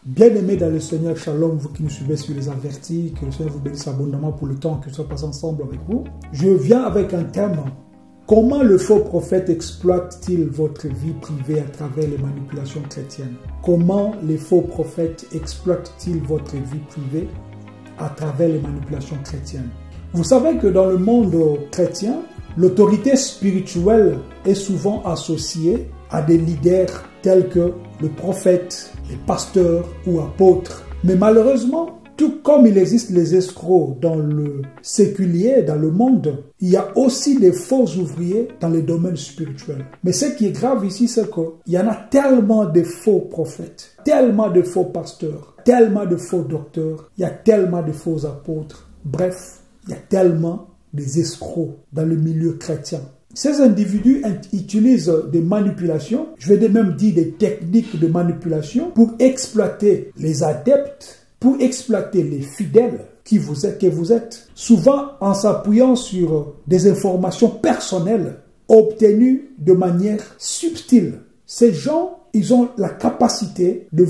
Bien-aimés dans le Seigneur, shalom, vous qui nous suivez sur les avertis, que le Seigneur vous bénisse abondamment pour le temps que nous sommes passés ensemble avec vous. Je viens avec un thème. Comment le faux prophète exploite-t-il votre vie privée à travers les manipulations chrétiennes? Comment les faux prophètes exploitent-ils votre vie privée à travers les manipulations chrétiennes? Vous savez que dans le monde chrétien, l'autorité spirituelle est souvent associée à des leaders tels que le prophète, les pasteurs ou apôtres. Mais malheureusement, tout comme il existe les escrocs dans le séculier, dans le monde, il y a aussi des faux ouvriers dans les domaines spirituels. Mais ce qui est grave ici, c'est qu'il y en a tellement de faux prophètes, tellement de faux pasteurs, tellement de faux docteurs, il y a tellement de faux apôtres. Bref, il y a tellement des escrocs dans le milieu chrétien. Ces individus utilisent des manipulations, je vais même dire des techniques de manipulation pour exploiter les adeptes, pour exploiter les fidèles que vous êtes, souvent en s'appuyant sur des informations personnelles obtenues de manière subtile. Ces gens, ils ont la capacité de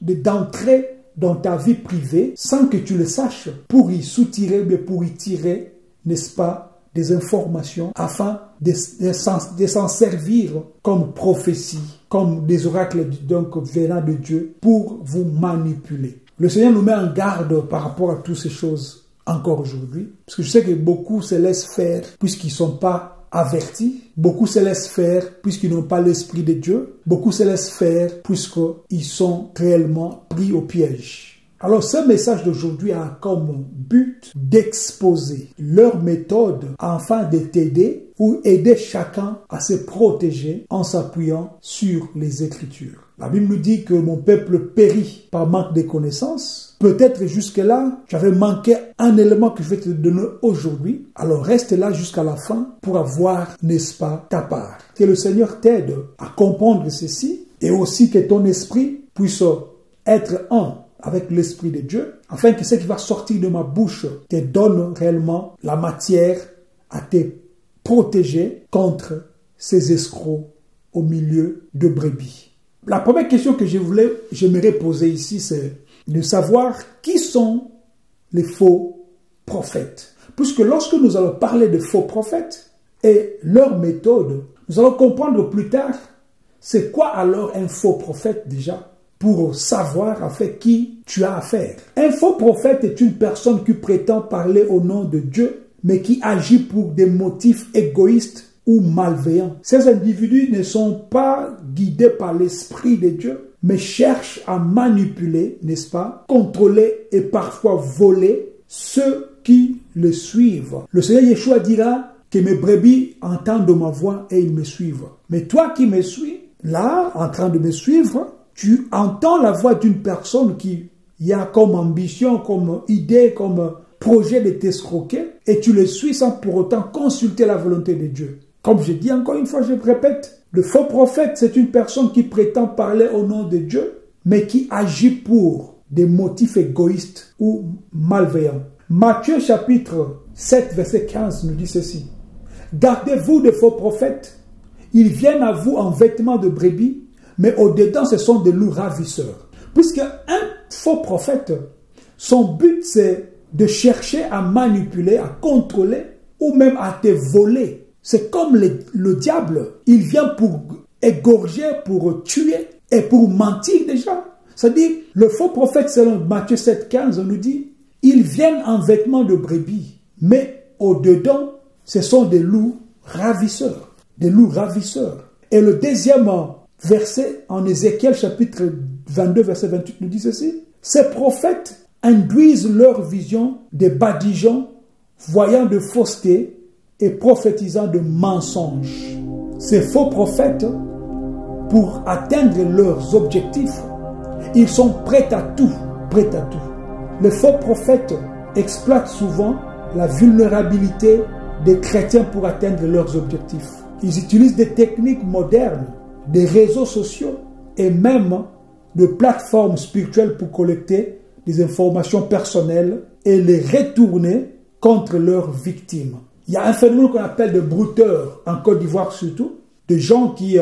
d'entrer dans ta vie privée sans que tu le saches pour y soutirer, mais pour y tirer, n'est-ce pas, des informations afin de s'en servir comme prophétie, comme des oracles donc venant de Dieu pour vous manipuler. Le Seigneur nous met en garde par rapport à toutes ces choses encore aujourd'hui, parce que je sais que beaucoup se laissent faire puisqu'ils ne sont pas avertis, beaucoup se laissent faire puisqu'ils n'ont pas l'Esprit de Dieu, beaucoup se laissent faire puisqu'ils sont réellement pris au piège. Alors ce message d'aujourd'hui a comme but d'exposer leur méthode afin de t'aider ou aider chacun à se protéger en s'appuyant sur les Écritures. La Bible nous dit que mon peuple périt par manque de connaissances. Peut-être jusque-là, j'avais manqué un élément que je vais te donner aujourd'hui. Alors reste là jusqu'à la fin pour avoir, n'est-ce pas, ta part. Que le Seigneur t'aide à comprendre ceci et aussi que ton esprit puisse être un avec l'Esprit de Dieu, afin que ce qui va sortir de ma bouche te donne réellement la matière à te protéger contre ces escrocs au milieu de brebis. La première question que j'aimerais poser ici, c'est de savoir qui sont les faux prophètes. Puisque lorsque nous allons parler de faux prophètes et leur méthode, nous allons comprendre plus tard c'est quoi alors un faux prophète déjà, pour savoir avec qui tu as affaire. Un faux prophète est une personne qui prétend parler au nom de Dieu, mais qui agit pour des motifs égoïstes ou malveillants. Ces individus ne sont pas guidés par l'Esprit de Dieu, mais cherchent à manipuler, n'est-ce pas, contrôler et parfois voler ceux qui le suivent. Le Seigneur Yeshua dira que mes brebis entendent ma voix et ils me suivent. Mais toi qui me suis, là, en train de me suivre, tu entends la voix d'une personne qui a comme ambition, comme idée, comme projet de t'escroquer et tu le suis sans pour autant consulter la volonté de Dieu. Comme je dis encore une fois, je répète, le faux prophète, c'est une personne qui prétend parler au nom de Dieu, mais qui agit pour des motifs égoïstes ou malveillants. Matthieu chapitre 7, verset 15 nous dit ceci. Gardez-vous des faux prophètes. Ils viennent à vous en vêtements de brebis, mais au-dedans, ce sont des loups ravisseurs. Puisque un faux prophète, son but, c'est de chercher à manipuler, à contrôler, ou même à te voler. C'est comme le diable. Il vient pour égorger, pour tuer et pour mentir déjà. C'est-à-dire, le faux prophète, selon Matthieu 7,15, on nous dit, ils viennent en vêtements de brebis, mais au-dedans, ce sont des loups ravisseurs. Des loups ravisseurs. Et le deuxième verset en Ézéchiel chapitre 22 verset 28 nous dit ceci. Ces prophètes induisent leur vision des badigeons, voyant de fausseté et prophétisant de mensonges. Ces faux prophètes, pour atteindre leurs objectifs, ils sont prêts à tout, prêts à tout. Les faux prophètes exploitent souvent la vulnérabilité des chrétiens pour atteindre leurs objectifs. Ils utilisent des techniques modernes, des réseaux sociaux et même de plateformes spirituelles pour collecter des informations personnelles et les retourner contre leurs victimes. Il y a un phénomène qu'on appelle de brouteurs, en Côte d'Ivoire surtout, de gens qui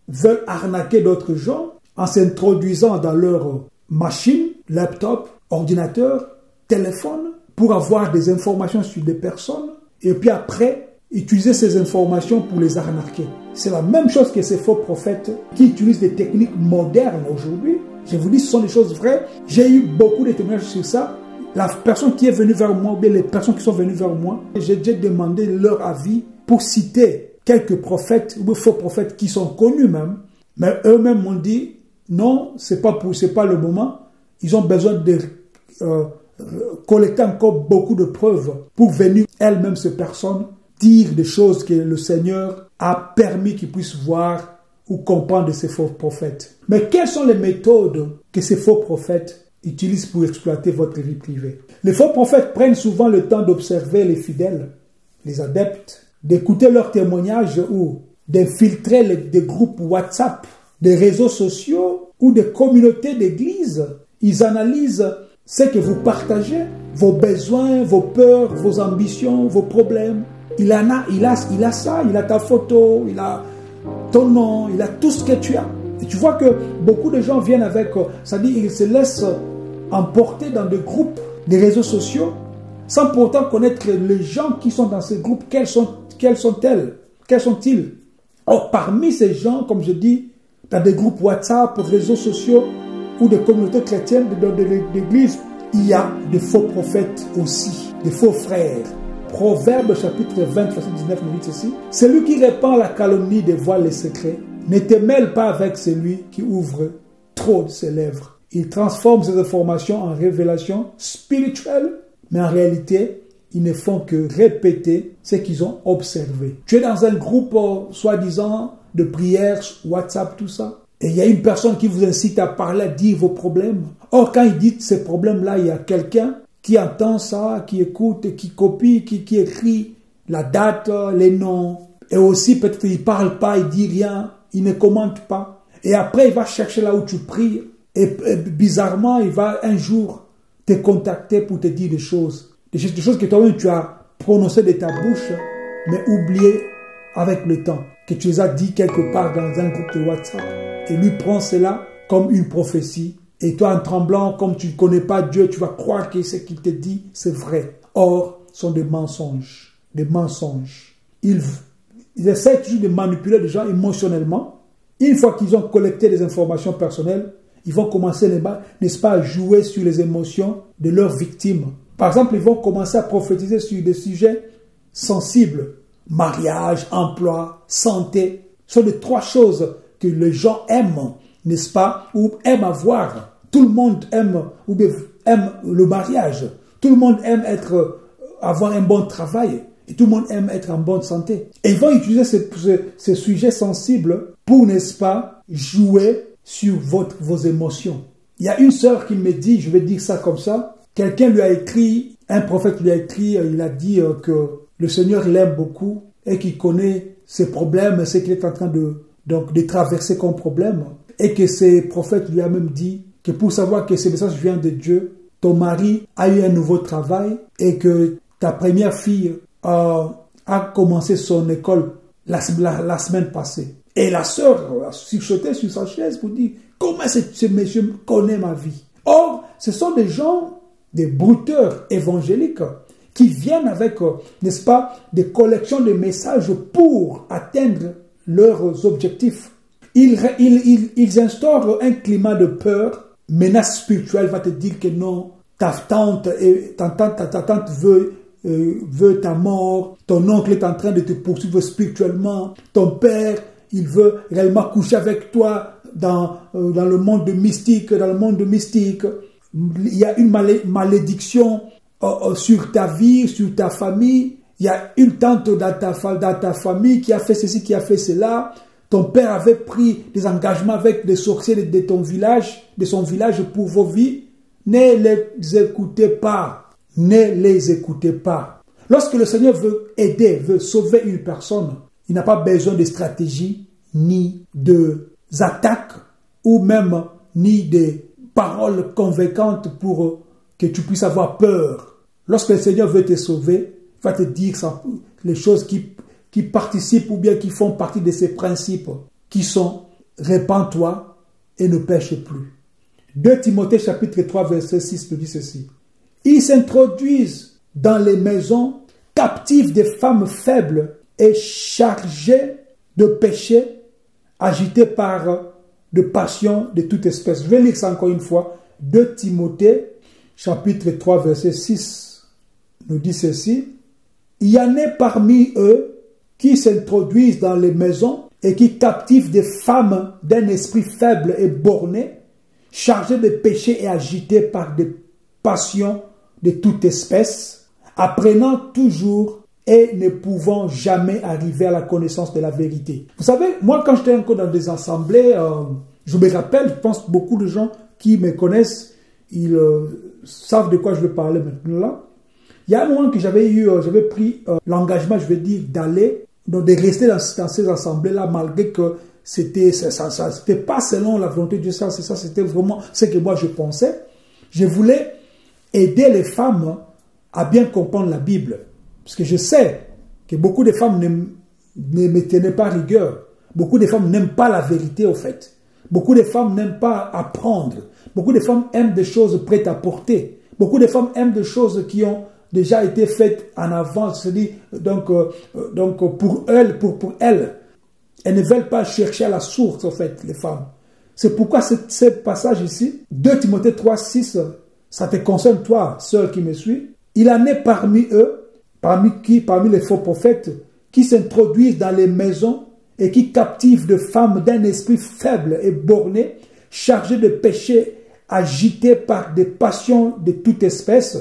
veulent arnaquer d'autres gens en s'introduisant dans leur machine, laptop, ordinateur, téléphone, pour avoir des informations sur des personnes et puis après, utiliser ces informations pour les arnaquer. C'est la même chose que ces faux prophètes qui utilisent des techniques modernes aujourd'hui. Je vous dis, ce sont des choses vraies. J'ai eu beaucoup de témoignages sur ça. La personne qui est venue vers moi, ou bien les personnes qui sont venues vers moi, j'ai déjà demandé leur avis pour citer quelques prophètes ou faux prophètes qui sont connus même. Mais eux-mêmes m'ont dit, non, c'est pas le moment. Ils ont besoin de collecter encore beaucoup de preuves pour venir elles-mêmes, ces personnes, dire des choses que le Seigneur a permis qu'ils puissent voir ou comprendre de ces faux prophètes. Mais quelles sont les méthodes que ces faux prophètes utilisent pour exploiter votre vie privée? Les faux prophètes prennent souvent le temps d'observer les fidèles, les adeptes, d'écouter leurs témoignages ou d'infiltrer des groupes WhatsApp, des réseaux sociaux ou des communautés d'église. Ils analysent ce que vous partagez, vos besoins, vos peurs, vos ambitions, vos problèmes. Il a ça, il a ta photo, il a ton nom, il a tout ce que tu as. Et tu vois que beaucoup de gens viennent avec, c'est-à-dire ils se laissent emporter dans des groupes, des réseaux sociaux, sans pourtant connaître les gens qui sont dans ces groupes, quels sont-ils? Or, parmi ces gens, comme je dis, dans des groupes WhatsApp, réseaux sociaux ou des communautés chrétiennes de l'église, il y a des faux prophètes aussi, des faux frères. Proverbe chapitre 20, verset 19 nous dit ceci. Celui qui répand la calomnie dévoile les secrets. Ne te mêle pas avec celui qui ouvre trop de ses lèvres. Il transforme ses informations en révélations spirituelles, mais en réalité, ils ne font que répéter ce qu'ils ont observé. Tu es dans un groupe, soi-disant, de prières, WhatsApp, tout ça. Et il y a une personne qui vous incite à parler, à dire vos problèmes. Or, quand il dit ces problèmes-là, il y a quelqu'un qui entend ça, qui écoute, qui copie, qui écrit la date, les noms. Et aussi, peut-être il ne parle pas, il ne dit rien, il ne commente pas. Et après, il va chercher là où tu pries. Et bizarrement, il va un jour te contacter pour te dire des choses. Des choses que toi-même tu as prononcées de ta bouche, mais oubliées avec le temps. Que tu les as dit quelque part dans un groupe de WhatsApp. Et lui prend cela comme une prophétie. Et toi, en tremblant, comme tu ne connais pas Dieu, tu vas croire que ce qu'il te dit, c'est vrai. Or, ce sont des mensonges. Des mensonges. Ils essaient toujours de manipuler les gens émotionnellement. Une fois qu'ils ont collecté des informations personnelles, ils vont commencer, n'est-ce pas, à jouer sur les émotions de leurs victimes. Par exemple, ils vont commencer à prophétiser sur des sujets sensibles. Mariage, emploi, santé. Ce sont les trois choses que les gens aiment, n'est-ce pas, ou aiment avoir. Tout le monde aime, ou bien aime le mariage. Tout le monde aime avoir un bon travail. Et tout le monde aime être en bonne santé. Et ils vont utiliser ces sujets sensibles pour, n'est-ce pas, jouer sur vos émotions. Il y a une sœur qui me dit, je vais dire ça comme ça, quelqu'un lui a écrit, un prophète lui a écrit, il a dit que le Seigneur l'aime beaucoup et qu'il connaît ses problèmes, ce qu'il est en train de traverser comme problème. Et que ces prophètes lui a même dit que pour savoir que ce message vient de Dieu, ton mari a eu un nouveau travail et que ta première fille a commencé son école la semaine passée. Et la sœur a sursauté sur sa chaise pour dire comment ce monsieur connaît ma vie. Or, ce sont des gens, des brouteurs évangéliques qui viennent avec, n'est-ce pas, des collections de messages pour atteindre leurs objectifs. Ils instaurent un climat de peur, menace spirituelle va te dire que non, ta tante veut ta mort, ton oncle est en train de te poursuivre spirituellement, ton père, il veut réellement coucher avec toi dans le monde mystique, il y a une malédiction sur ta vie, sur ta famille, il y a une tante dans ta famille qui a fait ceci, qui a fait cela. Ton père avait pris des engagements avec des sorciers de son village pour vos vies. Ne les écoutez pas. Ne les écoutez pas. Lorsque le Seigneur veut aider, veut sauver une personne, il n'a pas besoin de stratégie, ni d'attaques, ou même ni de paroles convaincantes pour que tu puisses avoir peur. Lorsque le Seigneur veut te sauver, il va te dire les choses qui qui participent ou bien qui font partie de ces principes qui sont « répands-toi et ne pêche plus ». 2 Timothée chapitre 3 verset 6 nous dit ceci. Ils s'introduisent dans les maisons captifs des femmes faibles et chargées de péchés, agités par de passions de toute espèce. Je vais lire ça encore une fois. 2 Timothée chapitre 3 verset 6 nous dit ceci. Il y en a parmi eux qui s'introduisent dans les maisons et qui captivent des femmes d'un esprit faible et borné, chargées de péchés et agitées par des passions de toute espèce, apprenant toujours et ne pouvant jamais arriver à la connaissance de la vérité. Vous savez, moi quand j'étais encore dans des assemblées, je me rappelle, je pense beaucoup de gens qui me connaissent, ils savent de quoi je vais parler maintenant là. Il y a un moment que j'avais pris l'engagement, je vais dire, d'aller, donc de rester dans ces assemblées-là, malgré que c'était pas selon la volonté de Dieu, c'était vraiment ce que moi je pensais. Je voulais aider les femmes à bien comprendre la Bible. Parce que je sais que beaucoup de femmes ne me tenaient pas rigueur. Beaucoup de femmes n'aiment pas la vérité, au fait. Beaucoup de femmes n'aiment pas apprendre. Beaucoup de femmes aiment des choses prêtes à porter. Beaucoup de femmes aiment des choses qui ont déjà été faites en avance. Donc pour elles, elles ne veulent pas chercher à la source, en fait, les femmes. C'est pourquoi ce passage ici, 2 Timothée 3, 6, ça te concerne toi, sœur qui me suis. Il en est parmi eux, parmi les faux prophètes, qui s'introduisent dans les maisons et qui captivent de femmes d'un esprit faible et borné, chargées de péchés, agités par des passions de toute espèce,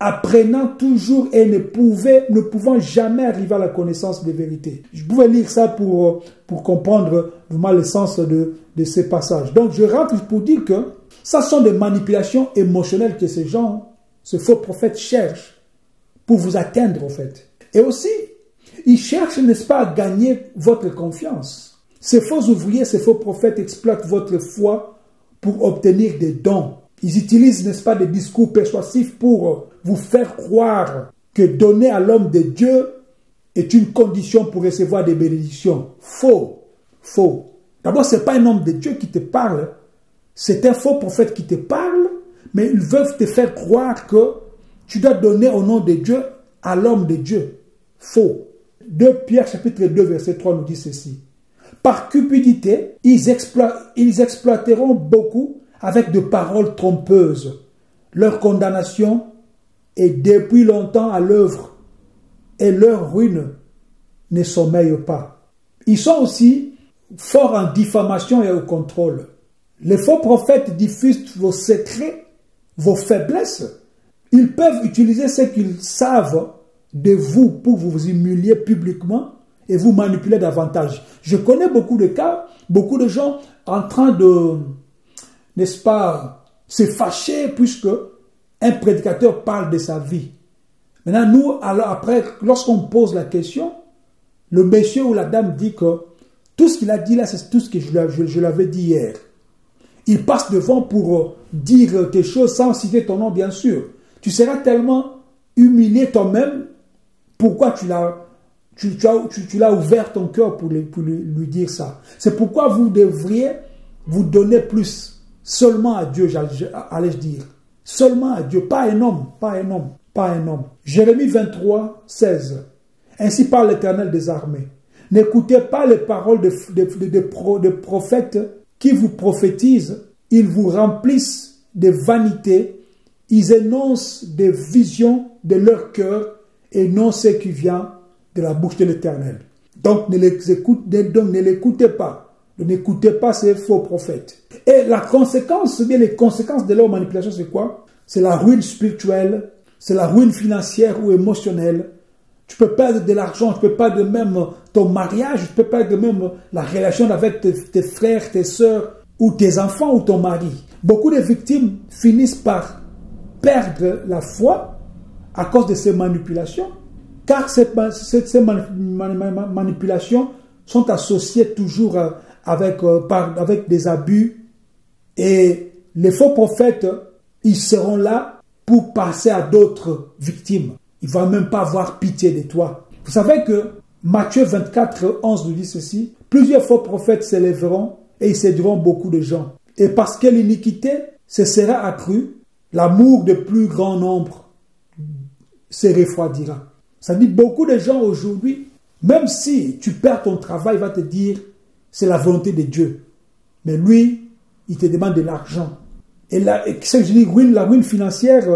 apprenant toujours et ne pouvant jamais arriver à la connaissance des vérités. Je pouvais lire ça pour comprendre vraiment le sens de ces passages. Donc je rentre pour dire que ça sont des manipulations émotionnelles que ces gens, ces faux prophètes cherchent pour vous atteindre en fait. Et aussi, ils cherchent, n'est-ce pas, à gagner votre confiance. Ces faux ouvriers, ces faux prophètes exploitent votre foi pour obtenir des dons. Ils utilisent, n'est-ce pas, des discours persuasifs pour vous faire croire que donner à l'homme de Dieu est une condition pour recevoir des bénédictions. Faux. Faux. D'abord, ce n'est pas un homme de Dieu qui te parle. C'est un faux prophète qui te parle, mais ils veulent te faire croire que tu dois donner au nom de Dieu à l'homme de Dieu. Faux. 2 Pierre chapitre 2 verset 3 nous dit ceci. Par cupidité, ils exploiteront beaucoup avec de paroles trompeuses. Leur condamnation est depuis longtemps à l'œuvre et leur ruine ne sommeille pas. Ils sont aussi forts en diffamation et au contrôle. Les faux prophètes diffusent vos secrets, vos faiblesses. Ils peuvent utiliser ce qu'ils savent de vous pour vous humilier publiquement et vous manipuler davantage. Je connais beaucoup de cas, beaucoup de gens en train de, n'est-ce pas, se fâcher puisque un prédicateur parle de sa vie. Maintenant, nous, alors après, lorsqu'on pose la question, le monsieur ou la dame dit que tout ce qu'il a dit là, c'est tout ce que je l'avais dit hier. Il passe devant pour dire quelque chose sans citer ton nom, bien sûr. Tu seras tellement humilié toi-même. Pourquoi tu l'as ouvert ton cœur pour lui dire ça? C'est pourquoi vous devriez vous donner plus seulement à Dieu, allais-je dire. Seulement à Dieu, pas un homme, pas un homme, pas un homme. Jérémie 23, 16. Ainsi parle l'Éternel des armées. N'écoutez pas les paroles de prophètes qui vous prophétisent. Ils vous remplissent de vanité. Ils énoncent des visions de leur cœur et non ce qui vient de la bouche de l'Éternel. Donc ne l'écoutez pas. N'écoutez pas ces faux prophètes. Et la conséquence, bien les conséquences de leur manipulation, c'est quoi? C'est la ruine spirituelle, c'est la ruine financière ou émotionnelle. Tu peux perdre de l'argent, tu peux perdre même ton mariage, tu peux perdre même la relation avec tes frères, tes sœurs, ou tes enfants, ou ton mari. Beaucoup de victimes finissent par perdre la foi à cause de ces manipulations, car ces manipulations sont associées toujours avec des abus, et les faux prophètes, ils seront là pour passer à d'autres victimes. Ils ne vont même pas avoir pitié de toi. Vous savez que Matthieu 24, 11 nous dit ceci. Plusieurs faux prophètes s'élèveront et ils séduiront beaucoup de gens. Et parce que l'iniquité se sera accrue, l'amour de plus grand nombre se refroidira. Ça dit beaucoup de gens aujourd'hui, même si tu perds ton travail, il va te dire c'est la volonté de Dieu. Mais lui, il te demande de l'argent. Et là, ce que je dis, la ruine financière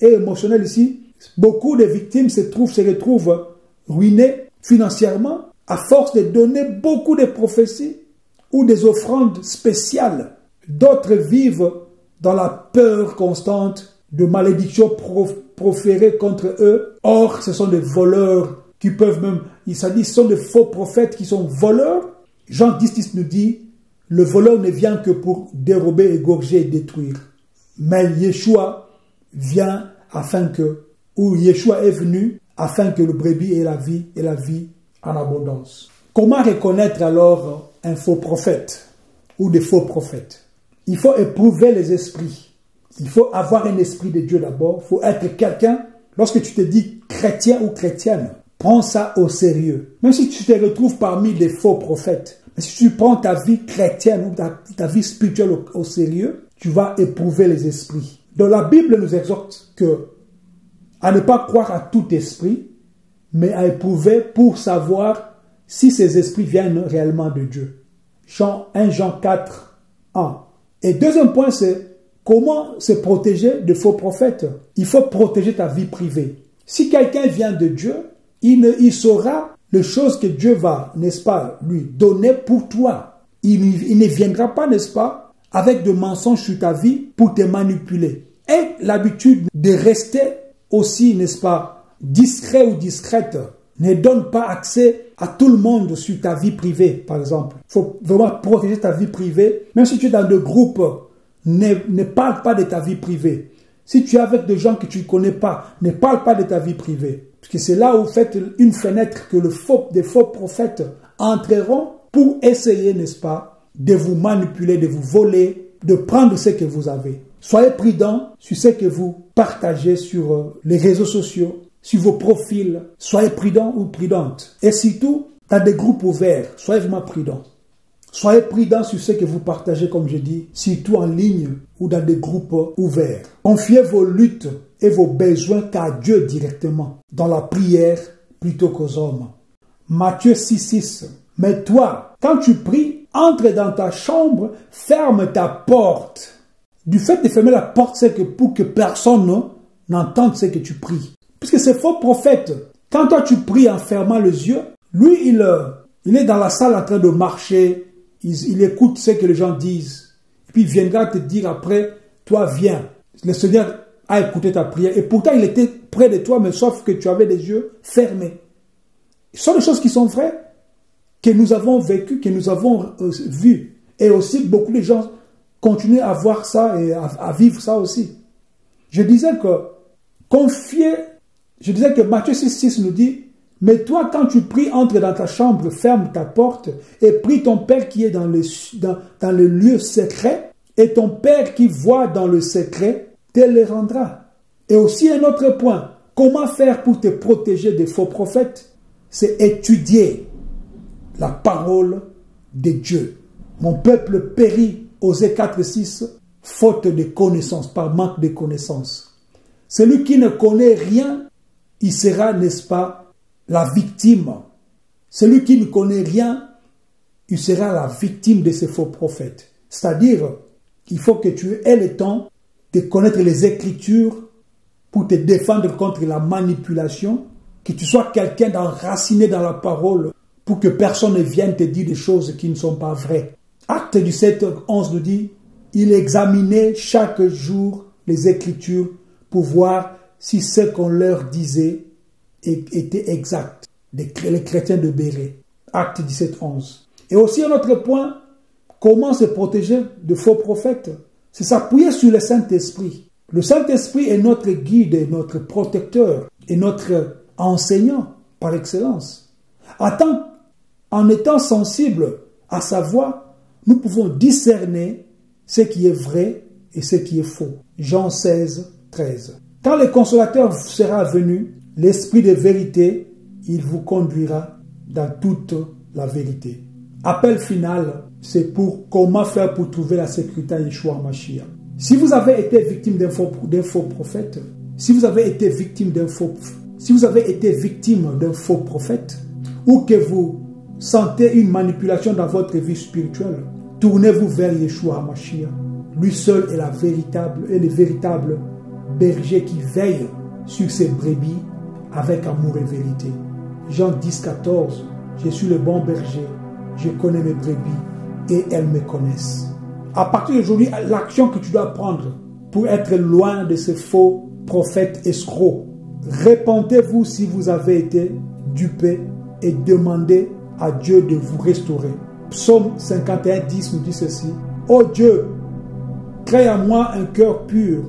et émotionnelle ici, beaucoup de victimes se retrouvent ruinées financièrement à force de donner beaucoup de prophéties ou des offrandes spéciales. D'autres vivent dans la peur constante de malédictions proférées contre eux. Or, ce sont des voleurs qui peuvent même, ça dit, ce sont des faux prophètes qui sont voleurs. Jean 10 nous dit, le voleur ne vient que pour dérober, égorger et détruire. Mais Yeshua vient Yeshua est venu afin que le brebis ait la vie en abondance. Comment reconnaître alors un faux prophète ou des faux prophètes? Il faut éprouver les esprits. Il faut avoir un esprit de Dieu d'abord. Il faut être quelqu'un, lorsque tu te dis chrétien ou chrétienne, prends ça au sérieux. Même si tu te retrouves parmi des faux prophètes, mais si tu prends ta vie chrétienne ou ta vie spirituelle au sérieux, tu vas éprouver les esprits. Donc la Bible nous exhorte à ne pas croire à tout esprit, mais à éprouver pour savoir si ces esprits viennent réellement de Dieu. 1 Jean 4, 1. Et deuxième point, c'est comment se protéger de faux prophètes. Il faut protéger ta vie privée. Si quelqu'un vient de Dieu, il saura les choses que Dieu va, n'est-ce pas, lui donner pour toi. Il ne viendra pas, n'est-ce pas, avec de mensonges sur ta vie pour te manipuler. Et l'habitude de rester aussi, n'est-ce pas, discret ou discrète, ne donne pas accès à tout le monde sur ta vie privée, par exemple. Il faut vraiment protéger ta vie privée. Même si tu es dans des groupes, ne parle pas de ta vie privée. Si tu es avec des gens que tu ne connais pas, ne parle pas de ta vie privée. Parce que c'est là où vous faites une fenêtre que des faux prophètes entreront pour essayer, n'est-ce pas, de vous manipuler, de vous voler, de prendre ce que vous avez. Soyez prudents sur ce que vous partagez sur les réseaux sociaux, sur vos profils. Soyez prudents ou prudentes. Et surtout, dans des groupes ouverts, soyez vraiment prudents. Soyez prudents sur ce que vous partagez, comme je dis, surtout en ligne ou dans des groupes ouverts. Confiez vos luttes et vos besoins qu'à Dieu directement, dans la prière plutôt qu'aux hommes. Matthieu 6,6. Mais toi, quand tu pries, entre dans ta chambre, ferme ta porte. Du fait de fermer la porte, c'est que pour que personne n'entende ce que tu pries. Puisque ces faux prophètes, quand toi tu pries en fermant les yeux, lui il est dans la salle en train de marcher, il écoute ce que les gens disent, et puis il viendra te dire après, toi viens. Le Seigneur a écouté ta prière, et pourtant il était près de toi, mais sauf que tu avais les yeux fermés. Ce sont des choses qui sont vraies, que nous avons vécues, que nous avons vues. Et aussi, beaucoup de gens continuent à voir ça et à vivre ça aussi. Je disais que Matthieu 6,6 nous dit, mais toi, quand tu pries, entre dans ta chambre, ferme ta porte et prie ton Père qui est dans le lieu secret, et ton Père qui voit dans le secret te le rendra. Et aussi un autre point, comment faire pour te protéger des faux prophètes? C'est étudier la parole de Dieu. Mon peuple périt, Osée 4,6, faute de connaissances, par manque de connaissances. Celui qui ne connaît rien, il sera, n'est-ce pas, la victime. Celui qui ne connaît rien, il sera la victime de ces faux prophètes. C'est-à-dire qu'il faut que tu aies le temps de connaître les Écritures pour te défendre contre la manipulation, que tu sois quelqu'un d'enraciné dans la parole pour que personne ne vienne te dire des choses qui ne sont pas vraies. Acte 17, 11 nous dit, il examinait chaque jour les Écritures pour voir si ce qu'on leur disait était exact. Les chrétiens de Béret. Acte 17, 11. Et aussi un autre point, comment se protéger de faux prophètes? C'est s'appuyer sur le Saint-Esprit. Le Saint-Esprit est notre guide, et notre protecteur et notre enseignant par excellence. En étant sensible à sa voix, nous pouvons discerner ce qui est vrai et ce qui est faux. Jean 16, 13. Quand le consolateur sera venu, l'Esprit de vérité, il vous conduira dans toute la vérité. Appel final, c'est pour comment faire pour trouver la sécurité à Yeshua Mashiach. Si vous avez été victime d'un faux prophète, si vous avez été victime d'un faux prophète, ou que vous sentez une manipulation dans votre vie spirituelle, tournez-vous vers Yeshua Mashiach. Lui seul est le véritable berger qui veille sur ses brebis avec amour et vérité. Jean 10, 14, je suis le bon berger, je connais mes brebis et elles me connaissent. À partir d'aujourd'hui, l'action que tu dois prendre pour être loin de ces faux prophètes escrocs, répentez-vous si vous avez été dupé et demandez à Dieu de vous restaurer. Psaume 51, 10 nous dit ceci. Ô Dieu, crée à moi un cœur pur,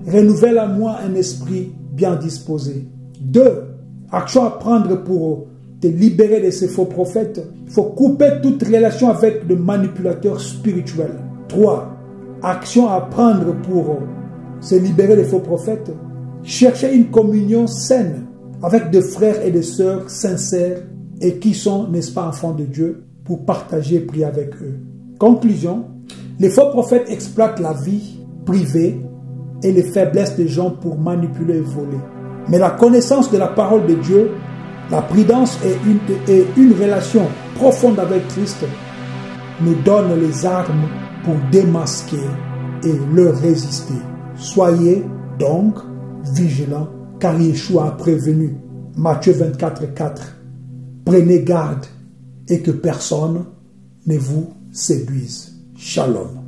renouvelle à moi un esprit bien disposé. 2. Action à prendre pour te libérer de ces faux prophètes. Il faut couper toute relation avec le manipulateur spirituel. 3. Action à prendre pour se libérer des faux prophètes. Chercher une communion saine avec des frères et des sœurs sincères et qui sont, n'est-ce pas, enfants de Dieu, pour partager et prier avec eux. Conclusion, les faux prophètes exploitent la vie privée et les faiblesses des gens pour manipuler et voler. Mais la connaissance de la parole de Dieu, la prudence et une relation profonde avec Christ nous donnent les armes pour démasquer et leur résister. Soyez donc vigilants, car Yeshua a prévenu. Matthieu 24, 4. Prenez garde et que personne ne vous séduise. Shalom.